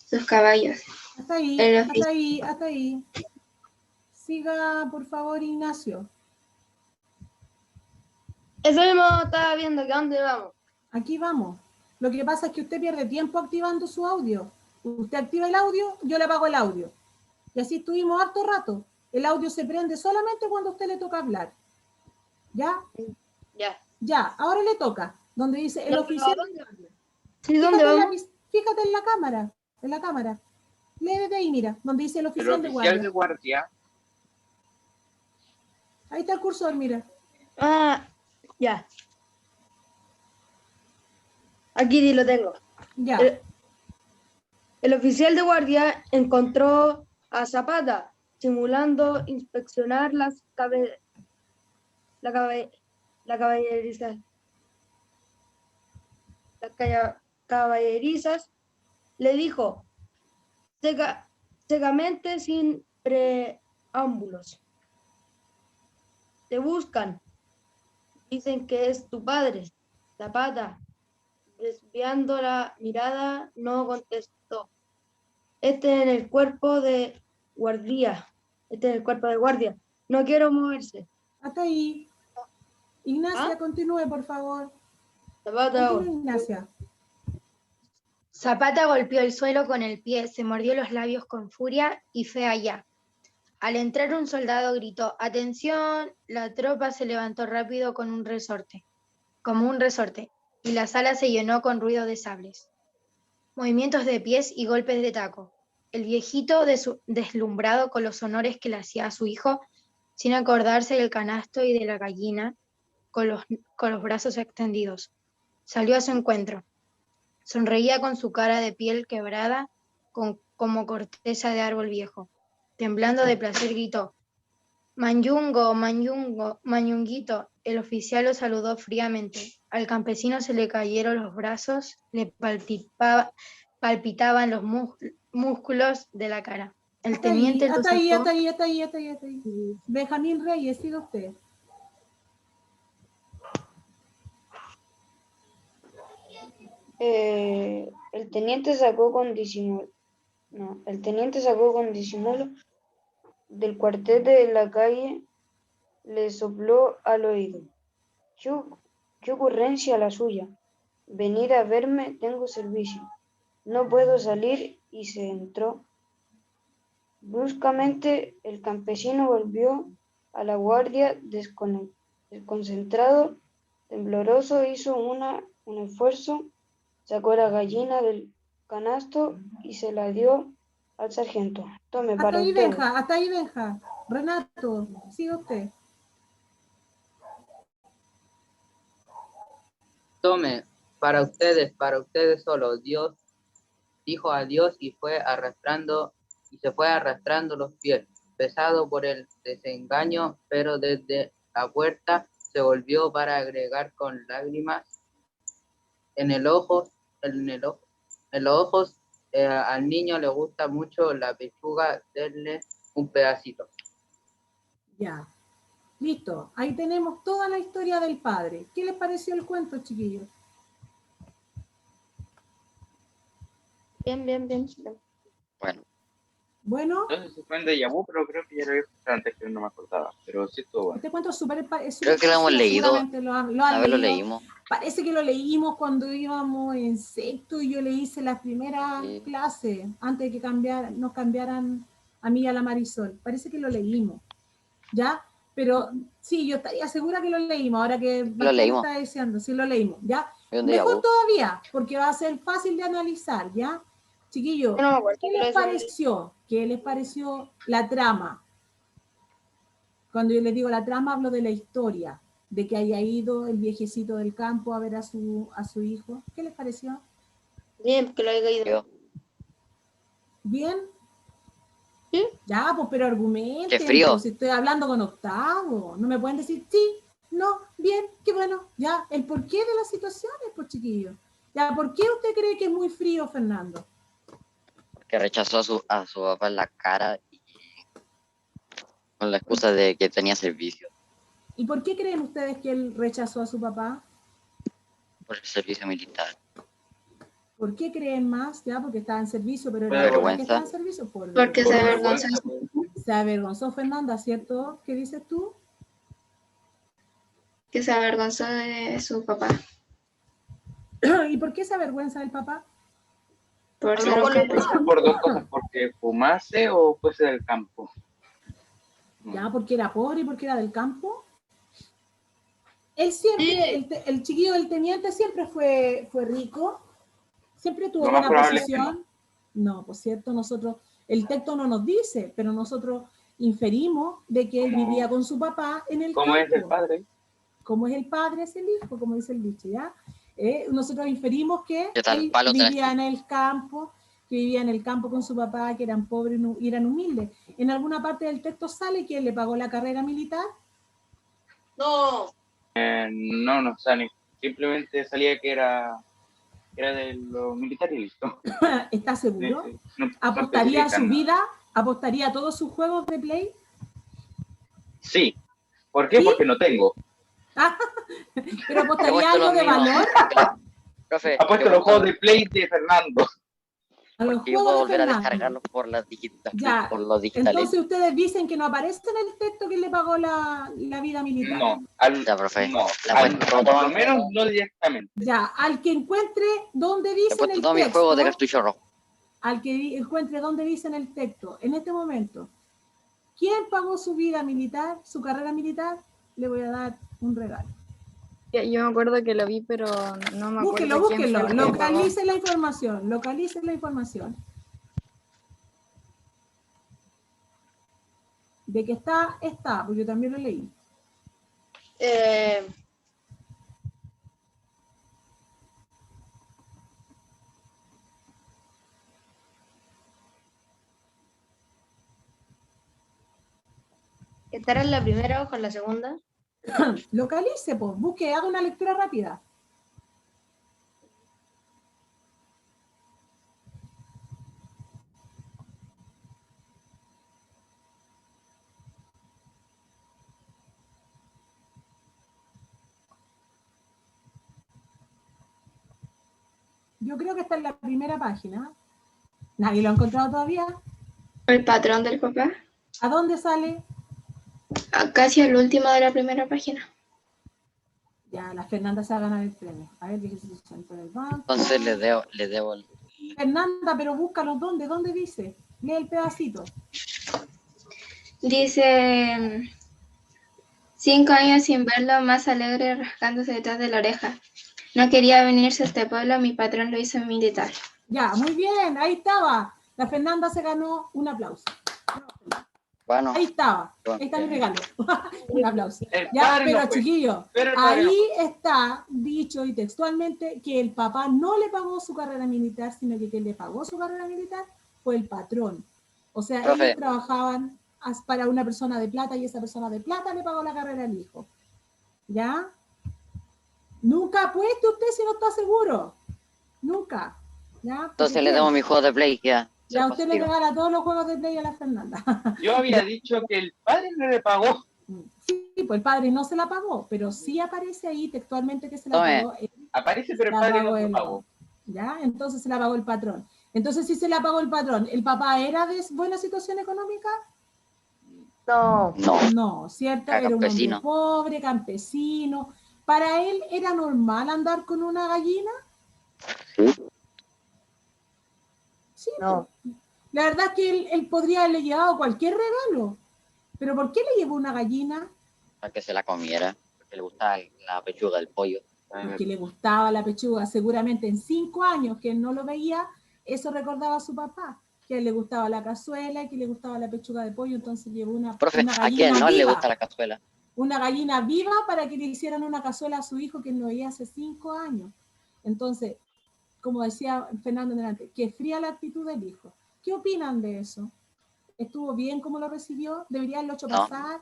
sus caballos.
Hasta ahí,
El
hasta
oficial
ahí, hasta ahí. Siga, por favor, Ignacio.
Eso mismo estaba viendo, que a dónde vamos.
Aquí vamos. Lo que pasa es que usted pierde tiempo activando su audio. Usted activa el audio, yo le apago el audio. Y así estuvimos harto rato. El audio se prende solamente cuando a usted le toca hablar. ¿Ya?
Ya.
Ya, ahora le toca. Donde dice el oficial.
Sí, ¿dónde vamos?
Fíjate en la cámara. En la cámara. Lee de ahí, mira. Donde dice el
El
oficial de
oficial
guardia.
de guardia,
Ahí está el cursor, mira.
Ah, ya. Aquí lo tengo.
Ya.
El oficial de guardia encontró a Zapata simulando inspeccionar caballerizas. Le dijo secamente, sin preámbulos: te buscan, dicen que es tu padre. Zapata, desviando la mirada, no contestó. En el cuerpo de guardia. No quiero moverse.
Hasta ahí. Ignacia, continúe, por favor.
Zapata,
Continúe, Ignacia.
Zapata golpeó el suelo con el pie, se mordió los labios con furia y fue allá. Al entrar un soldado gritó: ¡atención! La tropa se levantó rápido como un resorte, y la sala se llenó con ruido de sables, movimientos de pies y golpes de taco. El viejito, deslumbrado con los honores que le hacía a su hijo, sin acordarse del canasto y de la gallina, con los brazos extendidos, salió a su encuentro. Sonreía con su cara de piel quebrada como corteza de árbol viejo. Temblando de placer gritó: ¡Manyungo, Manyungo, Manyunguito! El oficial lo saludó fríamente. Al campesino se le cayeron los brazos, le palpitaban los músculos de la cara. El teniente
hasta ahí. Benjamín Reyes, siga usted.
El teniente sacó con disimulo del cuartel de la calle, le sopló al oído: ¿Qué ocurrencia la suya? Venir a verme, tengo servicio. No puedo salir, y se entró. Bruscamente el campesino volvió a la guardia, desconcentrado, tembloroso, hizo un esfuerzo, sacó la gallina del canasto y se la dio al sargento. Tome, para usted.
Hasta ahí, Benja. Renato, siga usted.
Tome, para ustedes solo. Dios dijo adiós y se fue arrastrando los pies, pesado por el desengaño, pero desde la puerta se volvió para agregar con lágrimas en los ojos: al niño le gusta mucho la pechuga, denle un pedacito.
Ya. Listo. Ahí tenemos toda la historia del padre. ¿Qué les pareció el cuento, chiquillos?
Bien.
no sé si fue en déjà vu, pero creo que ya lo había escuchado antes, que no me acordaba, pero sí estuvo bueno.
Este cuento es súper
Creo que lo hemos leído.
Lo
leímos.
Parece que lo leímos cuando íbamos en sexto y yo le hice las primeras clases antes de que nos cambiaran a mí y a la Marisol. Parece que lo leímos, ¿ya? Pero sí, yo estaría segura que lo leímos, ahora que
Lo leímos.
está diciendo, sí lo leímos, ¿ya?
Un
Mejor
déjà vu.
todavía, porque va a ser fácil de analizar, ¿ya? Chiquillos,
No me acuerdo,
¿qué les pareció? ¿Qué les pareció la trama? Cuando yo les digo la trama, hablo de la historia, de que haya ido el viejecito del campo a ver a su hijo. ¿Qué les pareció?
Bien, que lo haya ido.
¿Bien?
¿Sí?
Ya, pues, pero argumenten.
¡Qué frío!
Pues, si estoy hablando con octavo, no me pueden decir sí, no, bien, qué bueno. Ya, el porqué de las situaciones, pues, chiquillos. Ya, ¿por qué usted cree que es muy frío, Fernando?
Que rechazó a su papá en la cara y con la excusa de que tenía servicio.
¿Y por qué creen ustedes que él rechazó a su papá?
Por el servicio militar.
¿Por qué creen más? Ya, porque estaba en servicio, pero
Por
era verdad que
vergüenza.
estaba en servicio.
Porque se
Por
avergonzó.
vergüenza.
Se avergonzó Fernanda, ¿cierto? ¿Qué dices tú?
Que se avergonzó de su papá.
¿Y por qué se avergüenza del papá?
Por
A
ser
lo
un
mejor puede
campesino.
ser por dos cosas, porque fumase o fuese del campo.
Ya, porque era pobre y porque era del campo. Él siempre, el chiquillo del teniente siempre fue rico, siempre tuvo
Lo más
buena
probable es que
posición. No, por cierto, nosotros, el texto no nos dice, pero nosotros inferimos de que él
Como-
vivía con su papá en el
Como
campo.
es el padre.
Como es el padre, es el hijo, como dice el dicho, ¿ya? Nosotros inferimos que
¿Qué tal
él
palo tenés
vivía
tú?
en el campo, que vivía en el campo con su papá, que eran pobres y eran humildes. En alguna parte del texto sale que él le pagó la carrera militar.
No sale. Simplemente salía que era de los militares y listo.
¿Está seguro?
No
¿Apostaría
especifican
su
nada.
vida? ¿Apostaría a todos sus juegos de play?
Sí. ¿Por qué?
¿Sí?
Porque no tengo.
¿Pero
He
apostaría
puesto
algo
los
de
míos.
valor?
Profe,
Apuesto
he
los
puesto-
juegos de Play de Fernando.
A los
porque yo puedo
juegos de
volver a
Fernando.
descargarlos por las
Ya,
por los digitales.
entonces ustedes dicen que no aparece en el texto que él le pagó la vida militar.
No.
Ya, profe.
No.
La cuento
Por
todo.
lo menos no directamente.
Ya, al que encuentre donde
He
dice en
puesto
el
todos mis juegos de
texto,
cartucho rojo.
al que encuentre donde dice en el texto, en este momento, ¿quién pagó su vida militar, su carrera militar? Le voy a dar un regalo.
Yo me acuerdo que lo vi, pero no me acuerdo
Búsquenlo,
quién fue el que pagó.
localicen la información, localicen la información. De que está, porque yo también lo leí.
¿Estará en la primera hoja o en la segunda?
Localice, pues, busque, haga una lectura rápida. Yo creo que está en la primera página. ¿Nadie lo ha encontrado todavía?
El patrón del papá.
¿A dónde sale?
Casi al último de la primera página.
Ya, la Fernanda se va a ganar el premio. A ver, dice su centro en el banco.
Entonces le debo el...
Fernanda, pero búscalo, ¿dónde dice? Lee el pedacito.
Dice, 5 años sin verlo, más alegre rascándose detrás de la oreja. No quería venirse a este pueblo, mi patrón lo hizo militar.
Ya, muy bien, ahí estaba. La Fernanda se ganó un aplauso.
Bueno,
Ahí estaba.
Bueno,
Ahí está mi regalo. Un aplauso.
El
Ya,
padre
pero
no fue.
chiquillos,
Pero el padre no
ahí está dicho y textualmente que el papá no le pagó su carrera militar, sino que quien le pagó su carrera militar fue el patrón. O sea,
Profe.
ellos trabajaban para una persona de plata y esa persona de plata le pagó la carrera al hijo. ¿Ya? Nunca apueste usted si no está seguro. Nunca. ¿Ya?
entonces le demos mi juego de Play, ya.
Ya usted le regala todos los juegos de Play a la Fernanda.
Yo había dicho que el padre no le pagó.
Sí, pues el padre no se la pagó, pero sí aparece ahí textualmente que se la
Tome.
pagó.
Aparece, pero el
La
padre
pagó
no se
él.
pagó.
¿Ya? Entonces se la pagó el patrón. Entonces, si se la pagó el patrón, ¿el papá era de buena situación económica?
No.
No.
No, ¿cierto?
Era
Era un hombre
campesino.
pobre, campesino. ¿Para él era normal andar con una gallina? Sí.
No.
La verdad es que él podría haberle llevado cualquier regalo. ¿Pero por qué le llevó una gallina?
Para que se la comiera, porque le gustaba la pechuga del pollo.
Porque le gustaba la pechuga. Seguramente en 5 años que él no lo veía, eso recordaba a su papá. Que a él le gustaba la cazuela y que le gustaba la pechuga de pollo, entonces llevó una
Profe,
gallina
¿a quién no le
viva.
gusta la cazuela?
Una gallina viva para que le hicieran una cazuela a su hijo que no veía hace 5 años. Entonces, como decía Fernando delante, que fría la actitud del hijo. ¿Qué opinan de eso? ¿Estuvo bien cómo lo recibió? ¿Debería haberlo hecho
No.
pasar?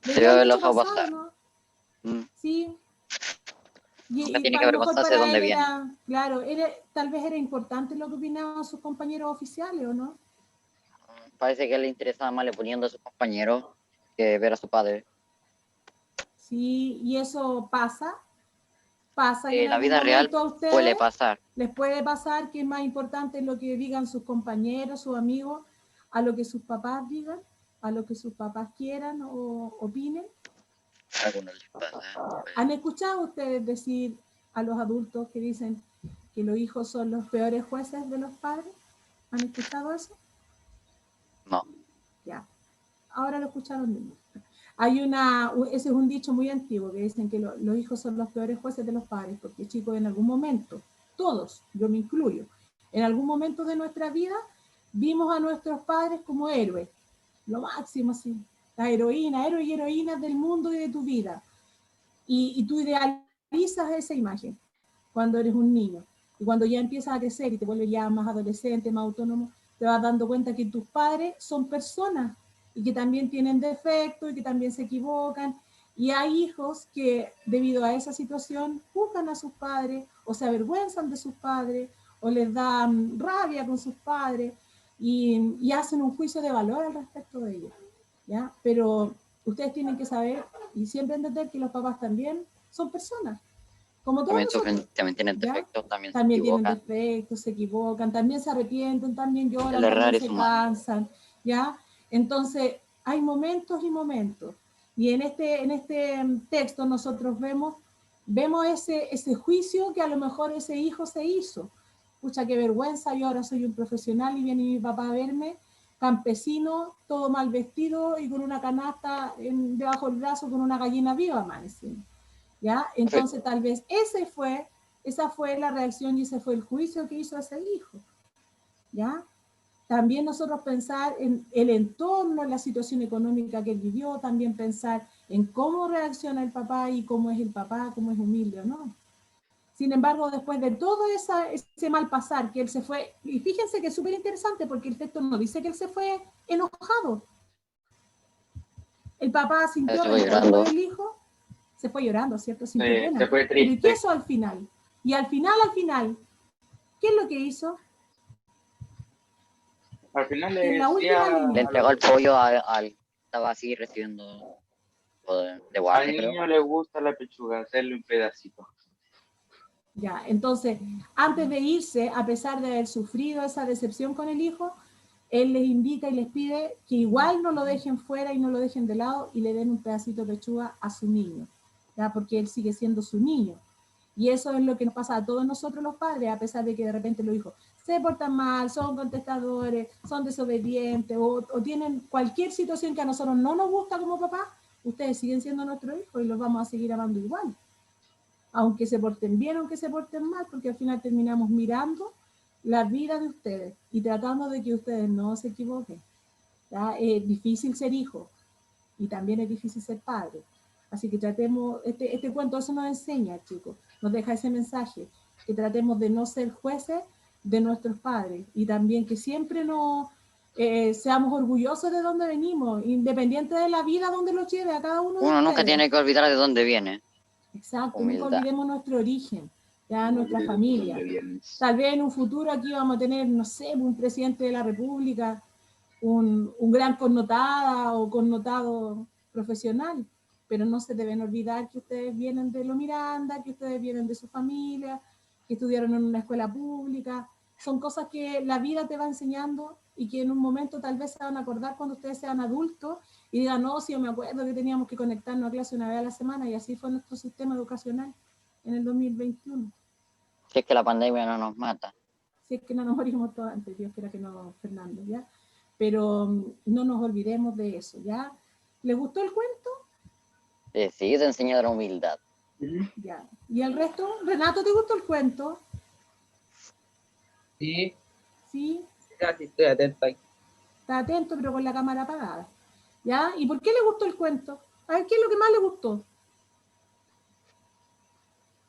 Se
¿Debería
debe
haberlo
haberlo
hecho
dejado pasar.
¿no?
Mm.
Sí.
Nunca tiene
a
que
lo mejor
avergonzarse de
para
dónde
él
viene.
era, claro, tal vez era importante lo que opinaban sus compañeros oficiales, ¿o no?
Parece que le interesaba más le poniendo a sus compañeros que ver a su padre.
Sí, y eso pasa y en
la
algún
vida real
momento a ustedes
puede pasar.
les puede pasar que es más importante lo que digan sus compañeros, sus amigos, a lo que sus papás digan, a lo que sus papás quieran o opinen.
A algunos les pasa.
¿Han escuchado ustedes decir a los adultos que dicen que los hijos son los peores jueces de los padres? ¿Han escuchado eso?
No.
Ya. Ahora lo escucharon de mí. Ese es un dicho muy antiguo que dicen que los hijos son los peores jueces de los padres, porque chicos, en algún momento, todos, yo me incluyo, en algún momento de nuestra vida vimos a nuestros padres como héroes, lo máximo así, la heroína, héroes y heroínas del mundo y de tu vida. Y tú idealizas esa imagen cuando eres un niño. Y cuando ya empiezas a crecer y te vuelves ya más adolescente, más autónomo, te vas dando cuenta que tus padres son personas y que también tienen defectos y que también se equivocan. Y hay hijos que debido a esa situación juzgan a sus padres o se avergüenzan de sus padres o les dan rabia con sus padres y hacen un juicio de valor al respecto de ellos. ¿Ya? Pero ustedes tienen que saber y siempre entender que los papás también son personas. Como todos nosotros.
También tienen
¿Ya?
defectos, también se
También tienen
equivocan.
defectos, se equivocan, también se arrepienten, también lloran,
El errar
también
es
se
humano.
cansan, ¿ya? Entonces, hay momentos y momentos. Y en este texto nosotros vemos ese juicio que a lo mejor ese hijo se hizo. Pucha, qué vergüenza, yo ahora soy un profesional y viene mi papá a verme, campesino, todo mal vestido y con una canasta debajo del brazo con una gallina viva, man, ¿sí? ¿Ya? Entonces tal vez esa fue la reacción y ese fue el juicio que hizo ese hijo, ¿ya? También nosotros pensar en el entorno, en la situación económica que él vivió, también pensar en cómo reacciona el papá y cómo es el papá, cómo es humilde o no. Sin embargo, después de todo ese mal pasar, que él se fue, y fíjense que es súper interesante porque el texto no dice que él se fue enojado. El papá sintió rencor por el hijo, se fue llorando, ¿cierto? Sintió pena.
Se fue
Pero ¿y qué
triste.
hizo al final? Y al final, ¿qué es lo que hizo?
Al final le
En la última
decía
línea.
Le entregó el pollo al estaba así recibiendo de guardia,
al
creo.
niño le gusta la pechuga, hacerle un pedacito.
Ya, entonces, antes de irse, a pesar de haber sufrido esa decepción con el hijo, él les indica y les pide que igual no lo dejen fuera y no lo dejen de lado y le den un pedacito de pechuga a su niño, ¿ya? Porque él sigue siendo su niño. Y eso es lo que nos pasa a todos nosotros los padres, a pesar de que de repente los hijos se portan mal, son contestadores, son desobedientes o tienen cualquier situación que a nosotros no nos gusta como papá, ustedes siguen siendo nuestros hijos y los vamos a seguir amando igual. Aunque se porten bien, aunque se porten mal, porque al final terminamos mirando la vida de ustedes y tratando de que ustedes no se equivoquen. ¿Ya? Es difícil ser hijo y también es difícil ser padre. Así que tratemos, este cuento eso nos enseña, chicos, nos deja ese mensaje, que tratemos de no ser jueces de nuestros padres y también que siempre seamos orgullosos de dónde venimos, independiente de la vida donde los lleve a cada uno de
Uno nunca
ustedes.
tiene que olvidar de dónde viene.
Exacto,
Humildad.
nunca olvidemos nuestro origen, ya nuestra familia. Tal vez en un futuro aquí vamos a tener, no sé, un presidente de la República, un gran connotada o connotado profesional, pero no se deben olvidar que ustedes vienen de los Miranda, que ustedes vienen de su familia, que estudiaron en una escuela pública. Son cosas que la vida te va enseñando y que en un momento tal vez se van a acordar cuando ustedes sean adultos y digan, no, si yo me acuerdo que teníamos que conectarnos a clase una vez a la semana y así fue nuestro sistema educacional en el 2021.
Si es que la pandemia no nos mata.
Si es que no nos morimos todos antes, Dios quiera que no, Fernando, ¿ya? Pero no nos olvidemos de eso, ¿ya? ¿Les gustó el cuento?
Sí, te enseña la humildad.
Ya. ¿Y el resto? Renato, ¿te gustó el cuento?
Sí,
Sí.
casi estoy atento ahí.
Está atento, pero con la cámara apagada. ¿Ya? ¿Y por qué le gustó el cuento? A ver, ¿qué es lo que más le gustó?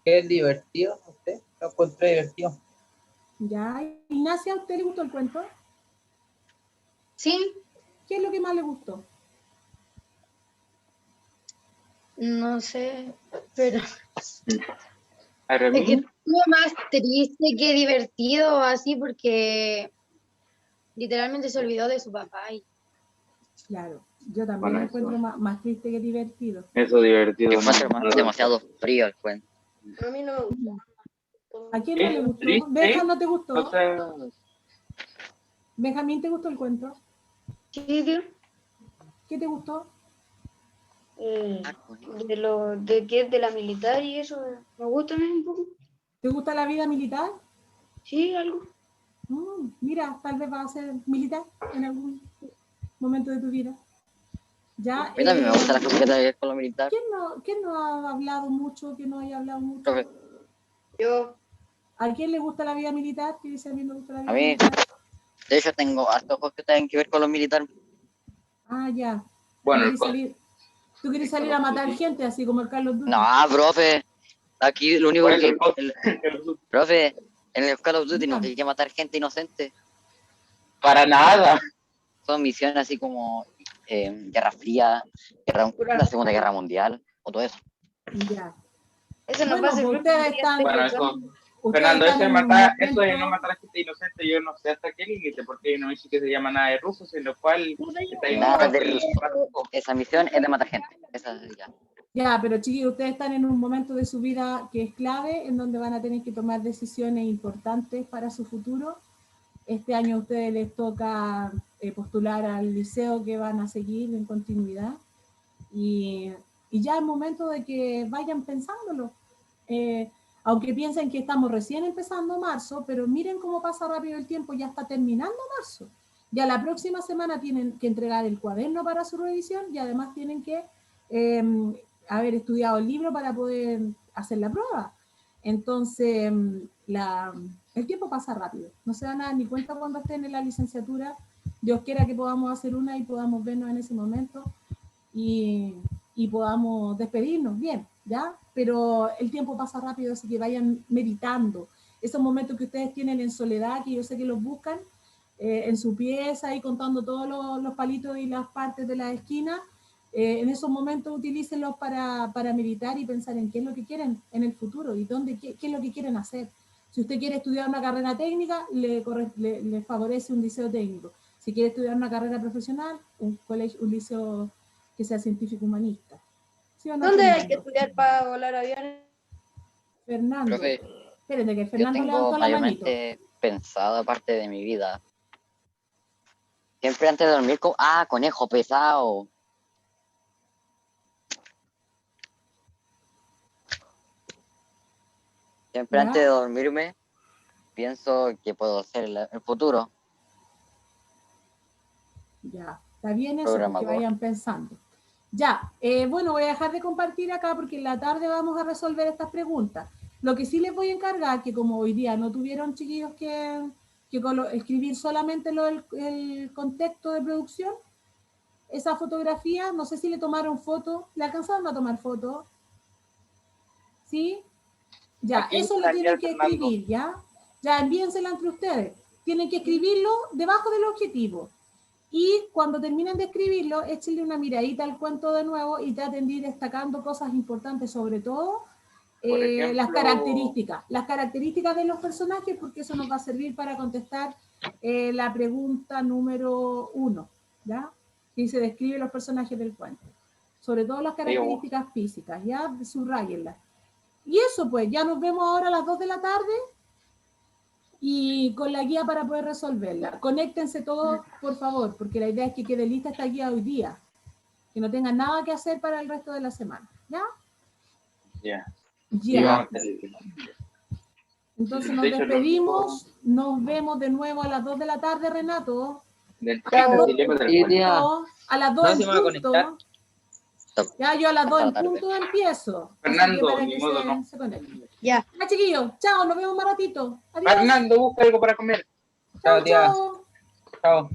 ¿Es divertido a usted? Lo encontré divertido.
¿Ya? Ignacia, ¿a usted le gustó el cuento?
Sí,
¿Qué es lo que más le gustó?
no sé, pero
A
es que
Remy,
estuvo más triste que divertido, así, porque literalmente se olvidó de su papá y
Claro, yo también
Bueno,
lo encuentro más triste que divertido.
Eso divertido.
Yo encuentro demasiado frío el cuento.
A mí no me gusta.
¿A quién no le gustó?
triste.
¿Benja no te gustó?
O sea,
¿Benjamín te gustó el cuento?
Sí, tío.
¿Qué te gustó?
De que es de la militar y eso, me gusta a mí un poco.
¿Te gusta la vida militar?
Sí, algo.
Mira, tal vez vas a ser militar en algún momento de tu vida. ¿Ya?
A mí también me gusta la cosas que tienen que ver con lo militar.
¿Quién no ha hablado mucho, que no haya hablado mucho?
Profe,
Yo,
¿A quién le gusta la vida militar? ¿Qué dice a mí me gusta la vida
a mí,
militar?
de hecho, tengo hartos ojos que tienen que ver con lo militar.
Ah, ya.
bueno,
¿Tú querés salir a matar gente así como el Carlos Duty?
No, profe. Aquí lo único
por eso
que... Profe, en el Call of Duty no hay que matar gente inocente.
para nada.
Son misiones así como Guerra Fría, la Segunda Guerra Mundial, o todo eso.
Ya.
Eso nos
Bueno,
va a servir
pues ustedes están...
Bueno, eso,
ustedes
Fernando,
están en un
eso de no
momento-
matar a gente inocente, yo no sé hasta qué límite, porque no dice que se llama nada de rusos, en lo cual está ahí
Nada de
el-
Esa misión es de matar gente. Esa ya.
Ya, pero chiquillos, ustedes están en un momento de su vida que es clave, en donde van a tener que tomar decisiones importantes para su futuro. Este año a ustedes les toca postular al liceo que van a seguir en continuidad. Y ya es momento de que vayan pensándolo. Aunque piensen que estamos recién empezando marzo, pero miren cómo pasa rápido el tiempo, ya está terminando marzo. Ya la próxima semana tienen que entregar el cuaderno para su revisión y además tienen que haber estudiado el libro para poder hacer la prueba. Entonces, el tiempo pasa rápido. No se dan a dar ni cuenta cuando estén en la licenciatura. Dios quiera que podamos hacer una y podamos vernos en ese momento y podamos despedirnos bien, ¿ya? Pero el tiempo pasa rápido, así que vayan meditando. Esos momentos que ustedes tienen en soledad, que yo sé que los buscan, en su pieza y contando todos los palitos y las partes de la esquina, en esos momentos utilícenlos para meditar y pensar en qué es lo que quieren en el futuro y qué es lo que quieren hacer. Si usted quiere estudiar una carrera técnica, le favorece un liceo técnico. Si quiere estudiar una carrera profesional, un liceo que sea científico humanista. ¿Sí o no,
¿Dónde
Fernando?
hay que estudiar para volar aviones?
Fernando.
Profe,
Espérenme que
yo
Fernando
tengo
levantó la manito.
mayormente pensado parte de mi vida. Siempre antes de dormir, conejo pesado. Siempre
¿Ya?
antes de dormirme, pienso que puedo hacer el futuro.
Ya, está bien eso, que
Programador.
vayan pensando. Ya, bueno, voy a dejar de compartir acá porque en la tarde vamos a resolver estas preguntas. Lo que sí les voy a encargar, que como hoy día no tuvieron chiquillos que escribir solamente el contexto de producción, esa fotografía, no sé si le tomaron foto, ¿le alcanzaron a tomar foto? ¿Sí? Ya,
Aquí
eso lo
está
tienen que
Fernando.
escribir, ¿ya? Ya, envíensela entre ustedes. Tienen que escribirlo debajo del objetivo. Y cuando terminen de escribirlo, échenle una miradita al cuento de nuevo y traten de ir destacando cosas importantes, sobre todo
Por ejemplo,
las características de los personajes, porque eso nos va a servir para contestar la pregunta número 1, ¿ya? Que dice, describe los personajes del cuento. Sobre todo las características físicas, ¿ya? Subrayenlas. Y eso pues, ya nos vemos ahora a las 2 de la tarde y con la guía para poder resolverla. Conéctense todos, por favor, porque la idea es que quede lista esta guía hoy día. Que no tengan nada que hacer para el resto de la semana. ¿Ya?
Ya.
Ya. Entonces nos
De hecho,
despedimos. Nos vemos de nuevo a las 2 de la tarde, Renato. A las 2 en punto. Ya, yo a las 2 en punto empiezo.
Fernando,
para
ni
que
modo, no.
se conecten.
Ya.
Ya, chiquillos. Chao, nos vemos más ratito. Adiós.
Fernando, busca algo para comer.
Chao, tía.
Chao.
Chao.